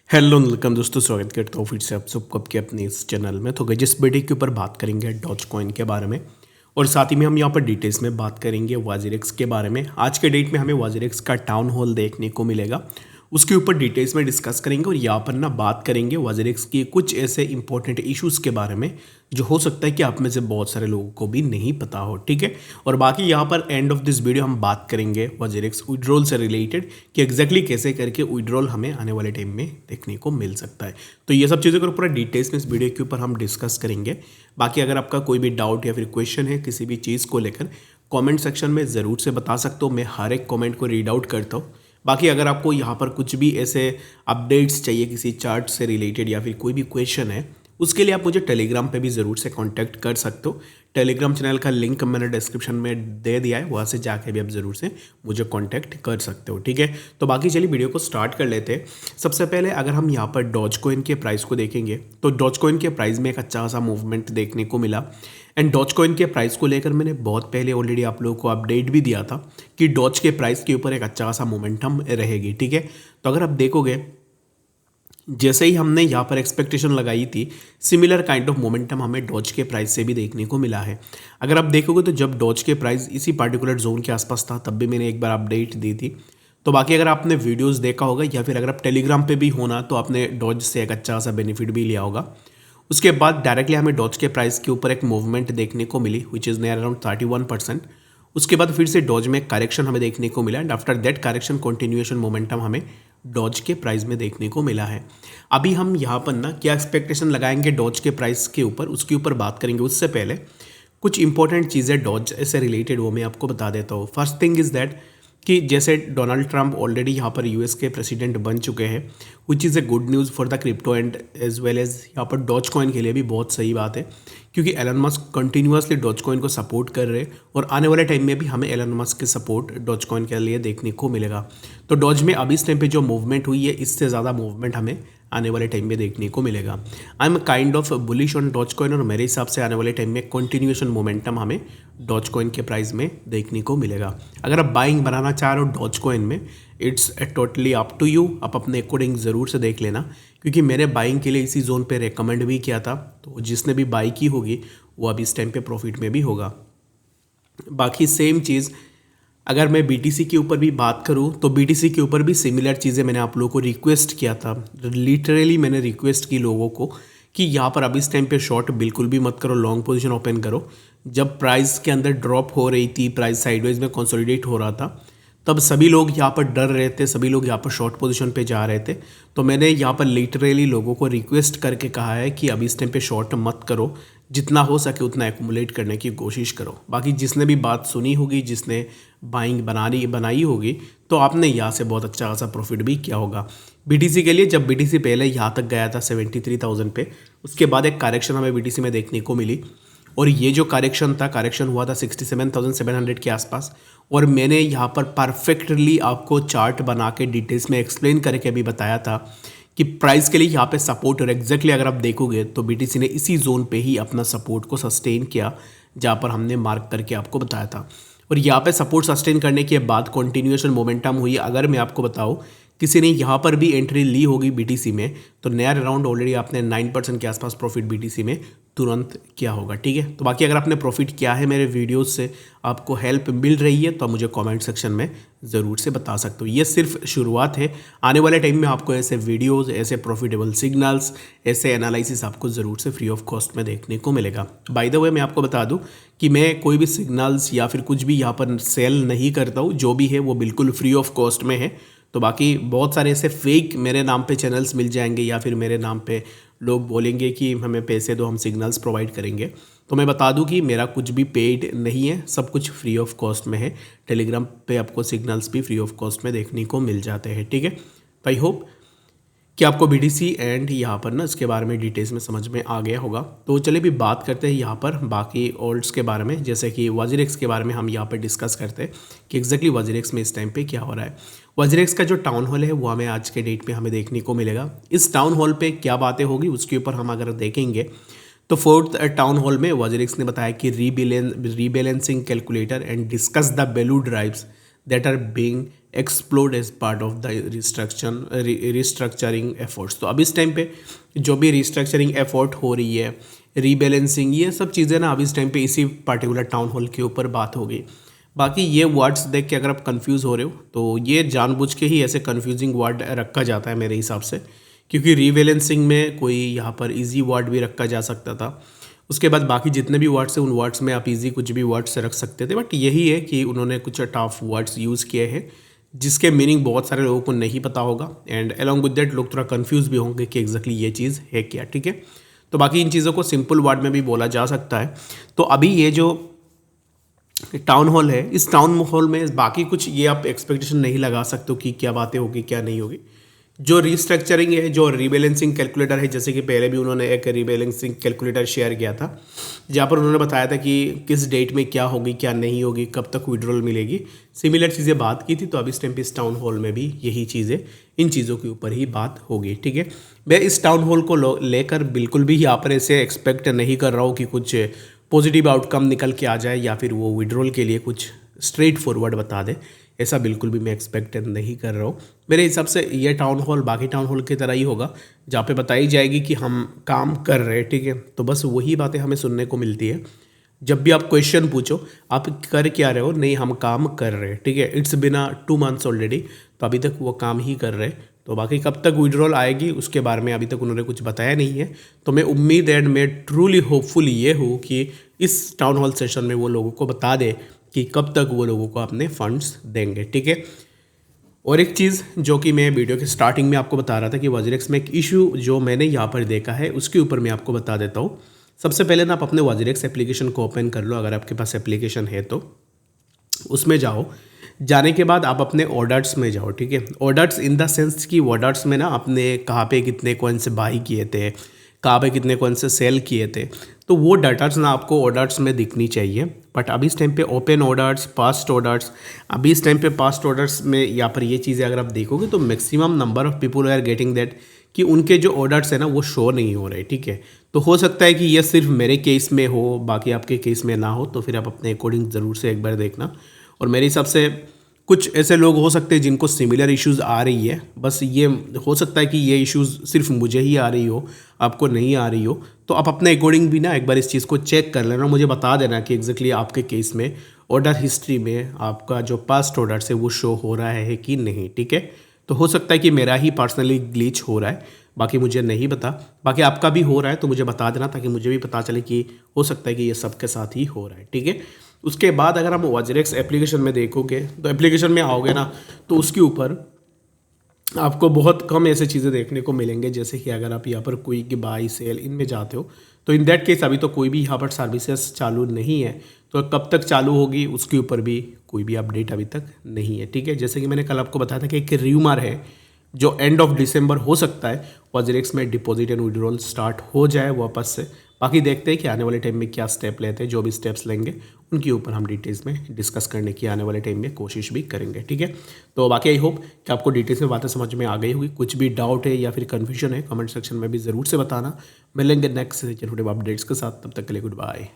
Hello welcome दोस्तों, स्वागत करता हूँ फिर से आप सबको आपके अपने इस चैनल में। तो गई जिस वीडियो के ऊपर बात करेंगे डॉज कॉइन के बारे में और साथ ही में हम यहाँ पर डिटेल्स में बात करेंगे वाजिरेक्स के बारे में। आज के डेट में हमें वाजिरेक्स का टाउन हॉल देखने को मिलेगा, उसके ऊपर डिटेल्स में डिस्कस करेंगे और यहाँ पर ना बात करेंगे वाजिरेक्स की कुछ ऐसे इंपॉर्टेंट इश्यूज़ के बारे में जो हो सकता है कि आप में से बहुत सारे लोगों को भी नहीं पता हो, ठीक है। और बाकी यहाँ पर एंड ऑफ दिस वीडियो हम बात करेंगे वाजिरेक्स विड्रॉल से रिलेटेड कि एग्जैक्टली कैसे करके विड्रॉल हमें आने वाले टाइम में देखने को मिल सकता है। तो ये सब चीज़ों को पूरा डिटेल्स में इस वीडियो के ऊपर हम डिस्कस करेंगे। बाकी अगर आपका कोई भी डाउट या फिर क्वेश्चन है किसी भी चीज़ को लेकर, कमेंट सेक्शन में ज़रूर से बता सकते हो। मैं हर एक कमेंट को रीड आउट करता हूँ। बाकी अगर आपको यहाँ पर कुछ भी ऐसे अपडेट्स चाहिए किसी चार्ट से रिलेटेड या फिर कोई भी क्वेश्चन है, उसके लिए आप मुझे टेलीग्राम पे भी ज़रूर से कांटेक्ट कर सकते हो। टेलीग्राम चैनल का लिंक मैंने डिस्क्रिप्शन में दे दिया है, वहाँ से जाके भी आप ज़रूर से मुझे कांटेक्ट कर सकते हो, ठीक है। तो बाकी चलिए वीडियो को स्टार्ट कर लेते हैं। सबसे पहले अगर हम यहाँ पर डॉज कॉइन के प्राइस को देखेंगे तो डॉज कॉइन के प्राइस में एक अच्छा सा मूवमेंट देखने को मिला। एंड डॉज कॉइन के प्राइस को लेकर मैंने बहुत पहले ऑलरेडी आप लोगों को अपडेट भी दिया था कि डॉज के प्राइस के ऊपर एक अच्छा सा मोमेंटम रहेगी, ठीक है। तो अगर आप देखोगे जैसे ही हमने यहाँ पर एक्सपेक्टेशन लगाई थी, सिमिलर काइंड ऑफ मोमेंटम हमें डॉज के प्राइस से भी देखने को मिला है। अगर आप देखोगे तो जब डॉज के प्राइस इसी पार्टिकुलर जोन के आसपास था तब भी मैंने एक बार अपडेट दी थी। तो बाकी अगर आपने वीडियोस देखा होगा या फिर अगर आप टेलीग्राम पे भी होना तो आपने डॉज से एक अच्छा सा बेनिफिट भी लिया होगा। उसके बाद डायरेक्टली हमें डॉज के प्राइस के ऊपर एक मूवमेंट देखने को मिली विच इज़ नियर अराउंड 31%। उसके बाद फिर से डॉज में करेक्शन हमें देखने को मिला and after that correction continuation momentum हमें डॉज के प्राइस में देखने को मिला है। अभी हम यहाँ पर ना क्या एक्सपेक्टेशन लगाएंगे डॉज के प्राइस के ऊपर, उसके ऊपर बात करेंगे। उससे पहले कुछ इंपॉर्टेंट चीज़ें डॉज से रिलेटेड वो मैं आपको बता देता हूँ। फर्स्ट थिंग इज़ दैट कि जैसे डोनाल्ड ट्रंप ऑलरेडी यहाँ पर यूएस के प्रेसिडेंट बन चुके हैं, which is a good news for the crypto and as well as यहाँ पर डॉज कॉइन के लिए भी बहुत सही बात है, क्योंकि Elon Musk continuously Dogecoin को सपोर्ट कर रहे हैं और आने वाले टाइम में भी हमें एलन मस्क के सपोर्ट डॉज कॉइन के लिए देखने को मिलेगा। तो डॉज में अभी इस टाइम पे जो मूवमेंट हुई है, इससे ज़्यादा मूवमेंट हमें आने वाले टाइम में देखने को मिलेगा। I'm kind of bullish on Dogecoin और मेरे हिसाब से आने वाले टाइम में कंटिन्यूएशन मोमेंटम हमें डॉज कॉइन के प्राइस में देखने को मिलेगा। अगर आप बाइंग बनाना चाह रहे हो डॉज कॉइन में, it's totally up to you, आप अपने अकॉर्डिंग ज़रूर से देख लेना, क्योंकि मैंने बाइंग के लिए इसी जोन पे रेकमेंड भी किया था। तो जिसने भी बाई की होगी वो अभी इस टाइम पे प्रॉफिट में भी होगा। बाकी सेम चीज़ अगर मैं बीटीसी के ऊपर भी बात करूं तो बीटीसी के ऊपर भी सिमिलर चीज़ें मैंने आप लोगों को रिक्वेस्ट किया था। लिटरली मैंने रिक्वेस्ट की लोगों को कि यहाँ पर अभी इस टाइम पे शॉर्ट बिल्कुल भी मत करो, लॉन्ग पोजीशन ओपन करो। जब प्राइस के अंदर ड्रॉप हो रही थी, प्राइस साइडवेज में कंसोलिडेट हो रहा था, तब सभी लोग यहाँ पर डर रहे थे, सभी लोग यहाँ पर शॉर्ट पोजीशन पे जा रहे थे। तो मैंने यहाँ पर लिटरली लोगों को रिक्वेस्ट करके कहा है कि अभी इस टाइम पे शॉर्ट मत करो, जितना हो सके उतना एक्यूमुलेट करने की कोशिश करो। बाकी जिसने भी बात सुनी होगी, जिसने बाइंग बनाई होगी, तो आपने यहाँ से बहुत अच्छा खासा प्रॉफिट भी किया होगा। बीटीसी के लिए जब बीटीसी पहले यहाँ तक गया था 73,000 पे, उसके बाद एक करेक्शन हमें बीटीसी में देखने को मिली और ये जो करेक्शन हुआ था 67,700 के आसपास। और मैंने यहाँ पर परफेक्टली आपको चार्ट बना के डिटेल्स में एक्सप्लेन करके भी बताया था कि प्राइस के लिए यहाँ पे सपोर्ट, और एग्जैक्टली अगर आप देखोगे तो बीटीसी ने इसी जोन पे ही अपना सपोर्ट को सस्टेन किया जहाँ पर हमने मार्क करके आपको बताया था। और यहाँ पे सपोर्ट सस्टेन करने के बाद कंटिन्यूएशन मोमेंटम हुई। अगर मैं आपको बताऊँ किसी ने यहाँ पर भी एंट्री ली होगी बीटीसी में तो नियर अराउंड ऑलरेडी आपने 9% के आसपास प्रॉफिट बीटीसी में तुरंत किया होगा, ठीक है। तो बाकी अगर आपने प्रॉफिट किया है मेरे वीडियोस से, आपको हेल्प मिल रही है, तो आप मुझे कमेंट सेक्शन में ज़रूर से बता सकते हो। ये सिर्फ शुरुआत है, आने वाले टाइम में आपको ऐसे वीडियोस, ऐसे प्रॉफिटेबल सिग्नल्स, ऐसे एनालिसिस आपको ज़रूर से फ्री ऑफ कॉस्ट में देखने को मिलेगा। बाय द वे मैं आपको बता दूँ कि मैं कोई भी सिग्नल्स या फिर कुछ भी यहाँ पर सेल नहीं करता हूँ, जो भी है वो बिल्कुल फ्री ऑफ कॉस्ट में है। तो बाकी बहुत सारे ऐसे फेक मेरे नाम पे चैनल्स मिल जाएंगे या फिर मेरे नाम पे लोग बोलेंगे कि हमें पैसे दो, हम सिग्नल्स प्रोवाइड करेंगे। तो मैं बता दूं कि मेरा कुछ भी पेड नहीं है, सब कुछ फ्री ऑफ कॉस्ट में है। टेलीग्राम पे आपको सिग्नल्स भी फ्री ऑफ कॉस्ट में देखने को मिल जाते हैं, ठीक है। तो आई होप कि आपको बीटीसी एंड यहाँ पर ना इसके बारे में डिटेल्स में समझ में आ गया होगा। तो चलिए भी बात करते हैं यहाँ पर बाकी ऑल्ट्स के बारे में, जैसे कि वाजिरेक्स के बारे में हम यहाँ पर डिस्कस करते हैं कि एग्जैक्टली वाजिरेक्स में इस टाइम पे क्या हो रहा है। वाजिरेक्स का जो टाउन हॉल है वो हमें आज के डेट में हमें देखने को मिलेगा। इस टाउन हॉल पे क्या बातें होगी उसके ऊपर हम अगर देखेंगे तो फोर्थ टाउन हॉल में वाजिरेक्स ने बताया कि rebalancing calculator and discuss the value drives that are being explode as part of the restructuring efforts. तो अब इस टाइम पे जो भी रिस्ट्रक्चरिंग एफर्ट हो रही है, रीबैलेंसिंग, ये सब चीज़ें ना अब इस टाइम पे इसी पार्टिकुलर टाउन हॉल के ऊपर बात होगी। बाकी ये वर्ड्स देख के अगर आप कंफ्यूज हो रहे हो तो ये जानबूझ के ही ऐसे कंफ्यूजिंग वर्ड रखा जाता है मेरे हिसाब से, क्योंकि रीबैलेंसिंग में कोई यहाँ पर इजी वर्ड भी रखा जा सकता था। उसके बाद बाकी जितने भी वर्ड्स हैं उन वर्ड्स में आप इजी कुछ भी वर्ड्स रख सकते थे, बट यही है कि उन्होंने कुछ टफ वर्ड्स यूज़ किए हैं जिसके मीनिंग बहुत सारे लोगों को नहीं पता होगा, एंड अलॉन्ग विद दैट लोग थोड़ा कंफ्यूज भी होंगे कि एग्जैक्टली ये चीज़ है क्या। ठीक है, तो बाकी इन चीज़ों को सिंपल वर्ड में भी बोला जा सकता है। तो अभी ये जो टाउन हॉल है, इस टाउन हॉल में बाकी कुछ ये आप एक्सपेक्टेशन नहीं लगा सकते हो कि क्या बातें होगी क्या नहीं होगी। जो रिस्ट्रक्चरिंग है, जो रीबैलेंसिंग कैलकुलेटर है, जैसे कि पहले भी उन्होंने एक रीबैलेंसिंग कैलकुलेटर शेयर किया था जहाँ पर उन्होंने बताया था कि किस डेट में क्या होगी क्या नहीं होगी, कब तक विड्रॉल मिलेगी, सिमिलर चीज़ें बात की थी। तो अब इस टाइम पे इस टाउन हॉल में भी यही चीज़ें, इन चीज़ों के ऊपर ही बात होगी। ठीक है, मैं इस टाउन हॉल को लेकर बिल्कुल भी यहाँ पर ऐसे एक्सपेक्ट नहीं कर रहा हूँ कि कुछ पॉजिटिव आउटकम निकल के आ जाए या फिर वो विड्रॉल के लिए कुछ स्ट्रेट फॉरवर्ड बता दे, ऐसा बिल्कुल भी मैं एक्सपेक्ट नहीं कर रहा हूँ। मेरे हिसाब से ये टाउन हॉल बाकी टाउन हॉल की तरह ही होगा जहाँ पे बताई जाएगी कि हम काम कर रहे हैं। ठीक है, तो बस वही बातें हमें सुनने को मिलती है। जब भी आप क्वेश्चन पूछो आप कर क्या रहे हो, नहीं हम काम कर रहे हैं। ठीक है, इट्स बिना 2 मंथ्स ऑलरेडी, तो अभी तक वो काम ही कर रहे हैं। तो बाकी कब तक विड्रॉल आएगी उसके बारे में अभी तक उन्होंने कुछ बताया नहीं है। तो मैं उम्मीद एंड मैं ट्रूली होपफुल ये हूँ कि इस टाउन हॉल सेशन में वो लोगों को बता दे कि कब तक वो लोगों को अपने फंड्स देंगे। ठीक है, और एक चीज़ जो कि मैं वीडियो के स्टार्टिंग में आपको बता रहा था कि वज्रेक्स में एक इशू जो मैंने यहाँ पर देखा है उसके ऊपर मैं आपको बता देता हूँ। सबसे पहले ना आप अपने वज्रेक्स एप्लीकेशन को ओपन कर लो, अगर आपके पास एप्लीकेशन है तो उसमें जाओ। जाने के बाद आप अपने ऑर्डर्स में जाओ। ठीक है, ऑर्डर्स इन द सेंस कि ऑर्डर्स में ना आपने कहाँ पे कितने कौन से बाई किए थे, कहाँ पे कितने कौन से सेल किए थे, तो वो डाटास ना आपको ऑर्डर्स में दिखनी चाहिए। बट अभी इस टाइम पे ओपन ऑर्डर्स, पास्ट ऑर्डर्स, अभी इस टाइम पे पास्ट ऑर्डर्स में यहाँ पर ये चीज़ें अगर आप देखोगे तो maximum number of people are getting that कि उनके जो ऑर्डर्स है ना वो शो नहीं हो रहे। ठीक है, तो हो सकता है कि ये सिर्फ मेरे केस में हो, बाकी आपके केस में ना हो, तो फिर आप अपने अकॉर्डिंग ज़रूर से एक बार देखना। और मेरे हिसाब से कुछ ऐसे लोग हो सकते हैं जिनको सिमिलर इश्यूज़ आ रही है, बस ये हो सकता है कि ये इश्यूज़ सिर्फ मुझे ही आ रही हो, आपको नहीं आ रही हो। तो आप अपने अकॉर्डिंग भी ना एक बार इस चीज़ को चेक कर लेना, मुझे बता देना कि एग्जैक्टली आपके केस में ऑर्डर हिस्ट्री में आपका जो पास्ट ऑर्डर है वो शो हो रहा है कि नहीं। ठीक है, तो हो सकता है कि मेरा ही पर्सनली ग्लिच हो रहा है, बाकी मुझे नहीं पता। बाकी आपका भी हो रहा है तो मुझे बता देना ताकि मुझे भी पता चले कि हो सकता है कि ये सबके साथ ही हो रहा है। ठीक है, उसके बाद अगर हम वज्रेक्स एप्लीकेशन में देखोगे तो एप्लीकेशन में आओगे ना तो उसके ऊपर आपको बहुत कम ऐसे चीज़ें देखने को मिलेंगे, जैसे कि अगर आप यहाँ पर कोई की बाई सेल इनमें जाते हो तो इन दैट केस अभी तो कोई भी यहाँ पर सर्विसेज चालू नहीं है, तो कब तक चालू होगी उसके ऊपर भी कोई भी अपडेट अभी तक नहीं है। ठीक है, जैसे कि मैंने कल आपको बताया था कि एक र्यूमर है जो एंड ऑफ दिसंबर हो सकता है वज्रेक्स में डिपॉजिट एंड विड्रॉल स्टार्ट हो जाए वापस से। बाकी देखते हैं कि आने वाले टाइम में क्या स्टेप लेते हैं, जो भी स्टेप्स लेंगे उनके ऊपर हम डिटेल्स में डिस्कस करने की आने वाले टाइम में कोशिश भी करेंगे। ठीक है, तो बाकी आई होप कि आपको डिटेल्स में बातें समझ में आ गई होगी। कुछ भी डाउट है या फिर कन्फ्यूजन है कमेंट सेक्शन में भी ज़रूर से बताना। मिलेंगे नेक्स्ट सेशन अपडेट्स के साथ, तब तक के लिए गुड बाय।